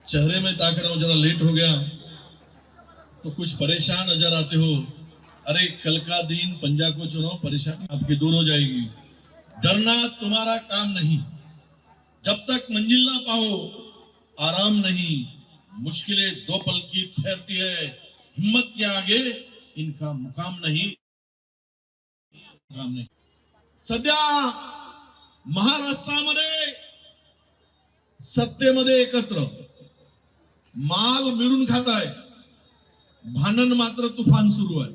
चेहरे में ताक रहा हूं, जरा लेट हो गया तो कुछ परेशान नजर आते हो। अरे कल का दिन पंजा को चुनो, परेशानी आपकी दूर हो जाएगी। डरना तुम्हारा काम नहीं, जब तक मंजिल ना पाओ आराम नहीं। मुश्किलें दो पल की ठहरती है, हिम्मत के आगे इनका मुकाम नहीं। सध्या महाराष्ट्रामध्ये सत्तेमध्ये एकत्र माल मिळून खात आहे, भांडण मात्र तुफान सुरू आहे।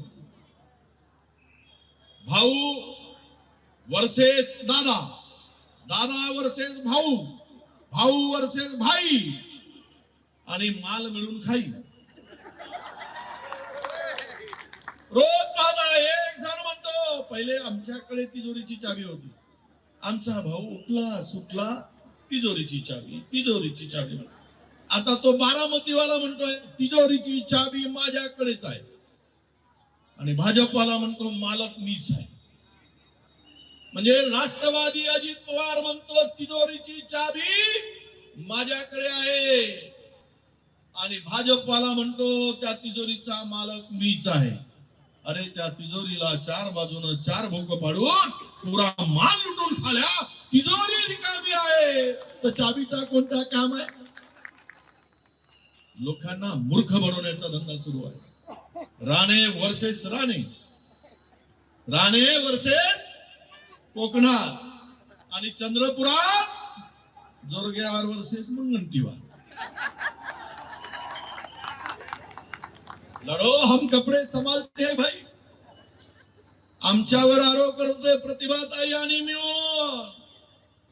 भाऊ वर्सेस दादा, दादा वर्सेस भाऊ, भाऊ वर्सेस भाई, आणि माल मिळून खाई। रोज पाहता एक जण म्हणतो पहिले आमच्याकडे तिजोरीची चावी होती, आमचा भाऊ उठला सुटला तिजोरीची चावी, तिजोरीची चावी। आता तो बारामतीवाला म्हणतोय तिजोरीची चावी माझ्याकडेच आहे, आणि भाजपवाला म्हणतो मालक मीच आहे। म्हणजे राष्ट्रवादी अजित पवार म्हणतो तिजोरीची चावी माझ्याकडे आहे, आणि भाजपवाला म्हणतो त्या तिजोरीचा मालक मीच आहे। अरे त्या तिजोरीला चार बाजूने चार भोक पाडून पुरा माल लुटून खाल्या, तिजोरी रिकामी आहे तर चावीचा कोणता काम आहे? लोकांना मूर्ख बनवण्याचा धंदा सुरू आहे। राणे वर्सेस राणे, राणे वर्सेस कोकणात, आणि चंद्रपुरात जोरगेवार वर्सेस मुनगंटीवार। लढो हम कपडे संभालते हैं भाई। आमच्यावर आरोप करतोय प्रतिभाताई आणि मिळून,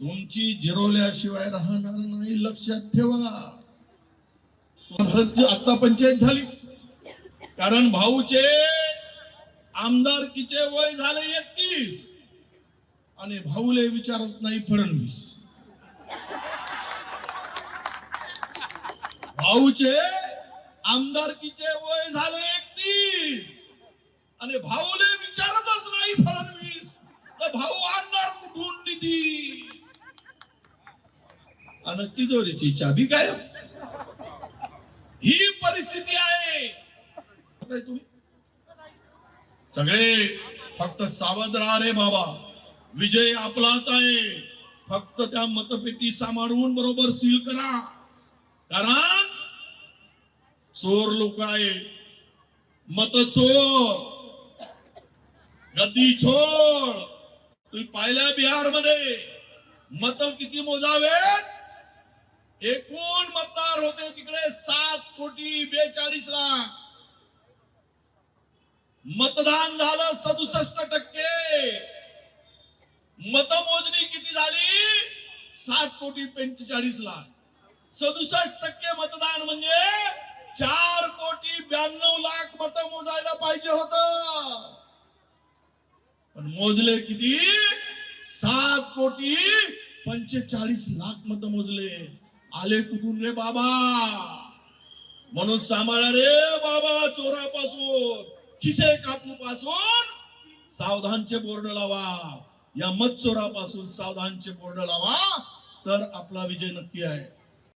तुमची जिरवल्याशिवाय राहणार नाही, लक्षात ठेवा। आता पंचायत झाली कारण भाऊचे आमदारकीचे वय झाले 31, आणि भाऊले विचारत नाही फडणवीस। भाऊचे आमदारकीचे वय झाले 31, आणि भाऊले विचारतच नाही फडणवीस, तर भाऊ आणणार कुठून निधी? आणि तिजोरीची चावी काय? ही परिस्थिती आहे। तुम्ही सगळे फक्त सावध राहा रे बाबा, विजय आपलाच आहे। फक्त त्या मतपेटी सांभाळून बरोबर सील करा, कारण चोर लोक आहे, मत चोर, गद्दी छोड। तुम्ही पाहिलं बिहार मध्ये मत किती मोजावेत? एकूण मतदार होते तिकडे 7,42,00,000। मतदान झालं 67%, मतमोजणी किती झाली? 7,45,00,000। 67% मतदान म्हणजे 4,92,00,000 मत मोजायला पाहिजे होतं, पण मोजले किती? 7,45,00,000 मत मोजले। आले कुठून रे बाबा? म्हणून सांभाळा रे बाबा चोरापासून, खिसे कापू पासून सावधानचे बोर्ड लावा, या मत चोरापासून सावधानचे बोर्ड लावा, तर आपला विजय नक्की आहे।